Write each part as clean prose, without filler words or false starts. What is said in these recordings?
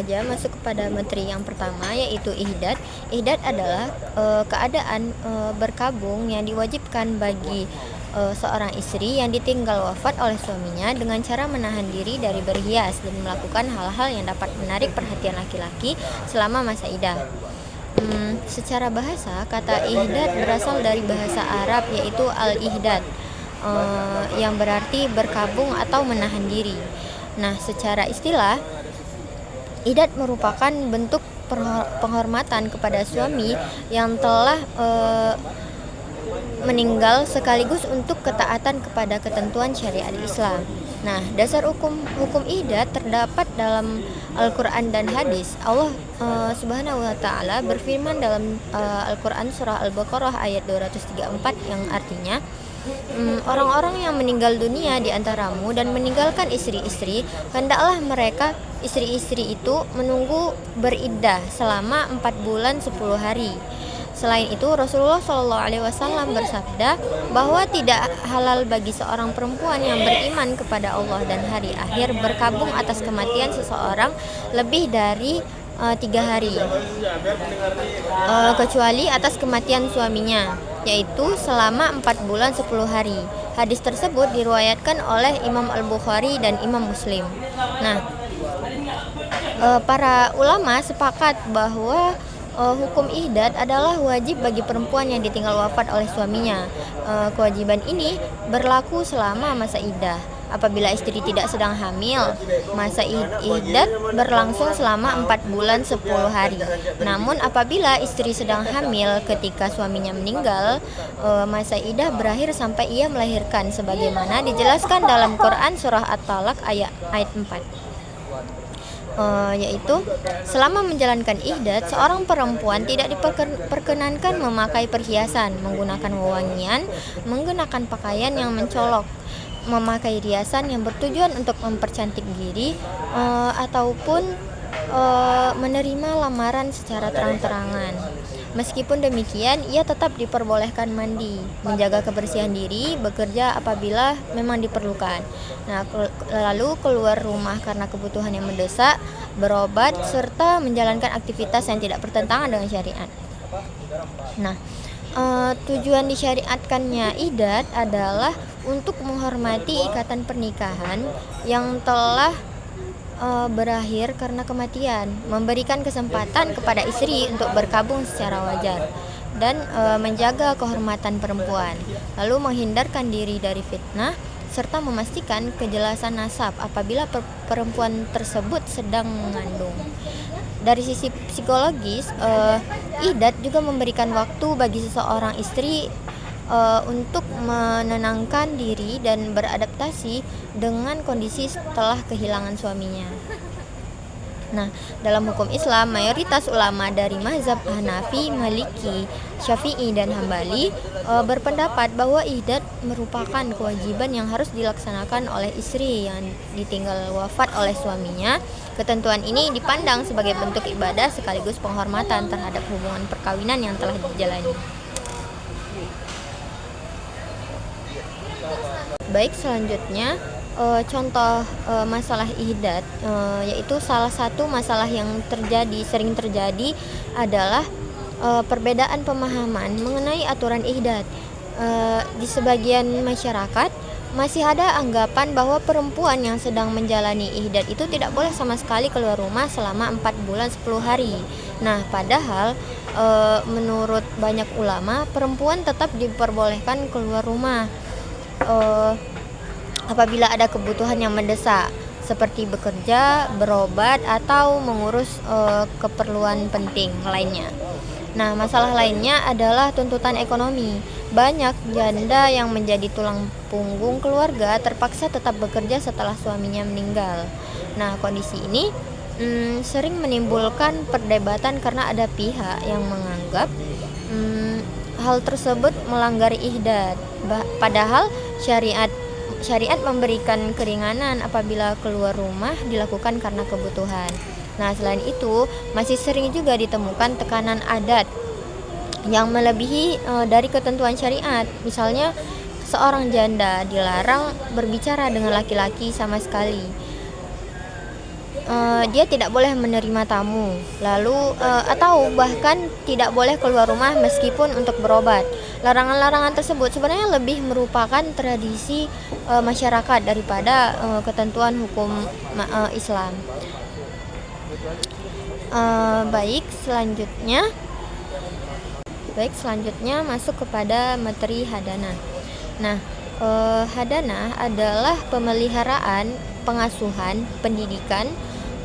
saja masuk kepada materi yang pertama, yaitu ihdad. Ihdad adalah keadaan berkabung yang diwajibkan bagi seorang istri yang ditinggal wafat oleh suaminya dengan cara menahan diri dari berhias dan melakukan hal-hal yang dapat menarik perhatian laki-laki selama masa iddah. Secara bahasa, kata ihdad berasal dari bahasa Arab, yaitu al-ihdad, yang berarti berkabung atau menahan diri. Nah, secara istilah, ihdad merupakan bentuk penghormatan kepada suami yang telah meninggal sekaligus untuk ketaatan kepada ketentuan syariat Islam. Nah, dasar hukum ihdad terdapat dalam Al-Quran dan hadis. Allah Subhanahu wa Ta'ala berfirman dalam Al-Quran surah Al-Baqarah ayat 234 yang artinya, orang-orang yang meninggal dunia di antaramu dan meninggalkan istri-istri, hendaklah mereka istri-istri itu menunggu beriddah selama 4 bulan 10 hari. Selain itu, Rasulullah SAW bersabda bahwa tidak halal bagi seorang perempuan yang beriman kepada Allah dan hari akhir berkabung atas kematian seseorang lebih dari 3 hari, kecuali atas kematian suaminya, yaitu selama 4 bulan 10 hari. Hadis tersebut diriwayatkan oleh Imam Al-Bukhari dan Imam Muslim. Nah, para ulama sepakat bahwa hukum ihdad adalah wajib bagi perempuan yang ditinggal wafat oleh suaminya. Kewajiban ini berlaku selama masa iddah. Apabila istri tidak sedang hamil, masa iddad berlangsung selama 4 bulan 10 hari. Namun apabila istri sedang hamil ketika suaminya meninggal, masa iddah berakhir sampai ia melahirkan, sebagaimana dijelaskan dalam Quran surah At-Talaq ayat 4. Yaitu selama menjalankan ihdad, seorang perempuan tidak diperkenankan memakai perhiasan, menggunakan wewangian, menggunakan pakaian yang mencolok, memakai riasan yang bertujuan untuk mempercantik diri, ataupun menerima lamaran secara terang-terangan. Meskipun demikian, ia tetap diperbolehkan mandi, menjaga kebersihan diri, bekerja apabila memang diperlukan. Nah, lalu keluar rumah karena kebutuhan yang mendesak, berobat, serta menjalankan aktivitas yang tidak bertentangan dengan syariat. Nah, tujuan disyariatkannya iddad adalah untuk menghormati ikatan pernikahan yang telah berakhir karena kematian, memberikan kesempatan kepada istri untuk berkabung secara wajar, dan menjaga kehormatan perempuan, lalu menghindarkan diri dari fitnah, serta memastikan kejelasan nasab apabila perempuan tersebut sedang mengandung. Dari sisi psikologis, iddad juga memberikan waktu bagi seseorang istri untuk menenangkan diri dan beradaptasi dengan kondisi setelah kehilangan suaminya. Nah, dalam hukum Islam, mayoritas ulama dari mazhab Hanafi, Maliki, Syafi'i, dan Hambali berpendapat bahwa iddad merupakan kewajiban yang harus dilaksanakan oleh istri yang ditinggal wafat oleh suaminya. Ketentuan ini dipandang sebagai bentuk ibadah sekaligus penghormatan terhadap hubungan perkawinan yang telah dijalani. Baik, selanjutnya contoh masalah ihdad, yaitu salah satu masalah yang sering terjadi adalah perbedaan pemahaman mengenai aturan ihdad. Di sebagian masyarakat masih ada anggapan bahwa perempuan yang sedang menjalani ihdad itu tidak boleh sama sekali keluar rumah selama 4 bulan 10 hari. Nah, padahal menurut banyak ulama, perempuan tetap diperbolehkan keluar rumah apabila ada kebutuhan yang mendesak, seperti bekerja, berobat, atau mengurus keperluan penting lainnya. Nah, masalah lainnya adalah tuntutan ekonomi. Banyak janda yang menjadi tulang punggung keluarga terpaksa tetap bekerja setelah suaminya meninggal. Nah, kondisi ini sering menimbulkan perdebatan karena ada pihak yang menganggap hal tersebut melanggar ihdad. Padahal syariat memberikan keringanan apabila keluar rumah dilakukan karena kebutuhan. Nah, selain itu, masih sering juga ditemukan tekanan adat yang melebihi dari ketentuan syariat. Misalnya, seorang janda dilarang berbicara dengan laki-laki sama sekali. dia tidak boleh menerima tamu, lalu atau bahkan tidak boleh keluar rumah meskipun untuk berobat. Larangan-larangan tersebut sebenarnya lebih merupakan tradisi masyarakat daripada ketentuan hukum Islam. Baik, selanjutnya masuk kepada materi hadanah. Nah, hadanah adalah pemeliharaan, pengasuhan, pendidikan,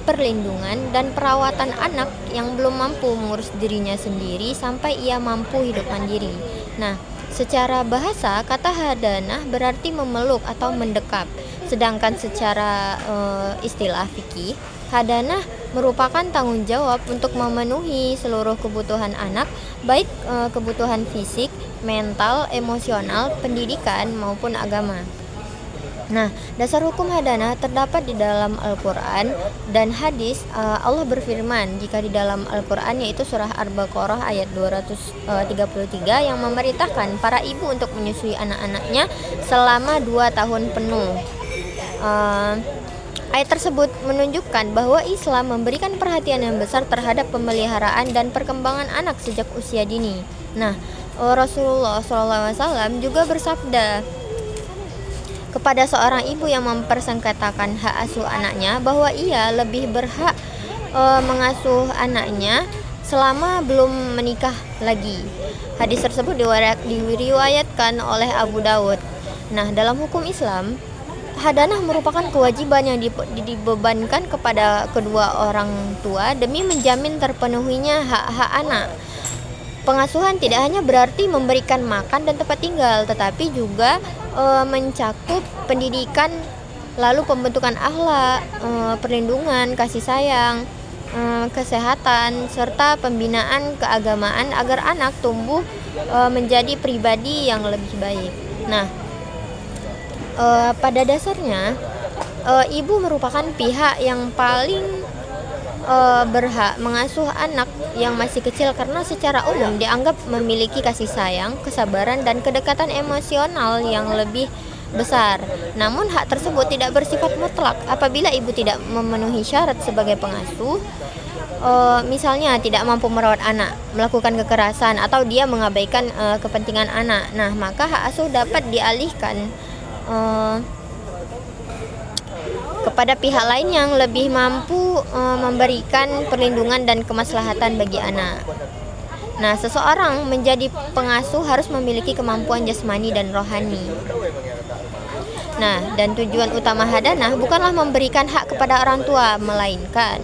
perlindungan, dan perawatan anak yang belum mampu mengurus dirinya sendiri sampai ia mampu hidup mandiri. Nah, secara bahasa, kata hadanah berarti memeluk atau mendekap. Sedangkan secara istilah fikih, hadanah merupakan tanggung jawab untuk memenuhi seluruh kebutuhan anak, baik kebutuhan fisik, mental, emosional, pendidikan, maupun agama. Nah, dasar hukum hadanah terdapat di dalam Al-Quran dan hadis. Allah berfirman jika di dalam Al-Quran, yaitu surah Al-Baqarah ayat 233, yang memerintahkan para ibu untuk menyusui anak-anaknya selama 2 tahun penuh. Ayat tersebut menunjukkan bahwa Islam memberikan perhatian yang besar terhadap pemeliharaan dan perkembangan anak sejak usia dini. Nah, Rasulullah SAW juga bersabda kepada seorang ibu yang mempersengketakan hak asuh anaknya bahwa ia lebih berhak mengasuh anaknya selama belum menikah lagi. Hadis tersebut diriwayatkan oleh Abu Dawud. Nah, dalam hukum Islam, hadanah merupakan kewajiban yang dibebankan kepada kedua orang tua demi menjamin terpenuhinya hak-hak anak. Pengasuhan tidak hanya berarti memberikan makan dan tempat tinggal, tetapi juga mencakup pendidikan, lalu pembentukan akhlak, perlindungan, kasih sayang, kesehatan, serta pembinaan keagamaan agar anak tumbuh menjadi pribadi yang lebih baik. Nah, pada dasarnya ibu merupakan pihak yang paling berhak mengasuh anak yang masih kecil karena secara umum dianggap memiliki kasih sayang, kesabaran, dan kedekatan emosional yang lebih besar. Namun hak tersebut tidak bersifat mutlak apabila ibu tidak memenuhi syarat sebagai pengasuh. Misalnya tidak mampu merawat anak, melakukan kekerasan, atau dia mengabaikan kepentingan anak. Nah, maka hak asuh dapat dialihkan kepada pihak lain yang lebih mampu memberikan perlindungan dan kemaslahatan bagi anak. Nah, seseorang menjadi pengasuh harus memiliki kemampuan jasmani dan rohani. Nah, dan tujuan utama hadanah bukanlah memberikan hak kepada orang tua, melainkan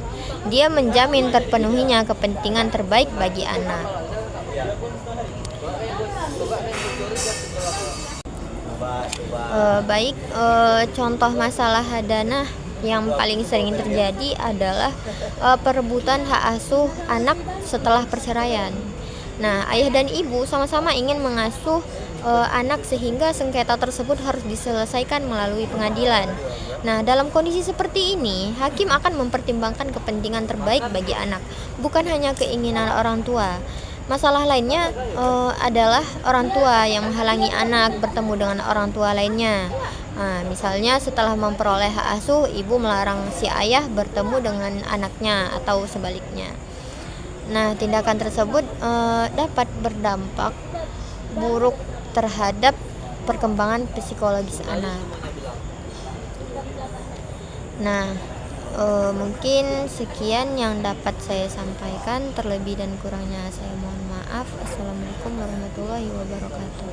dia menjamin terpenuhinya kepentingan terbaik bagi anak. Contoh masalah hadanah yang paling sering terjadi adalah perebutan hak asuh anak setelah perceraian. Nah, ayah dan ibu sama-sama ingin mengasuh anak sehingga sengketa tersebut harus diselesaikan melalui pengadilan. Nah, dalam kondisi seperti ini, hakim akan mempertimbangkan kepentingan terbaik bagi anak, bukan hanya keinginan orang tua. Masalah lainnya adalah orang tua yang menghalangi anak bertemu dengan orang tua lainnya. Nah, misalnya setelah memperoleh hak asuh, ibu melarang si ayah bertemu dengan anaknya atau sebaliknya. Nah, tindakan tersebut dapat berdampak buruk terhadap perkembangan psikologis anak. Nah, mungkin sekian yang dapat saya sampaikan. Terlebih dan kurangnya saya mohon maaf. Assalamualaikum warahmatullahi wabarakatuh.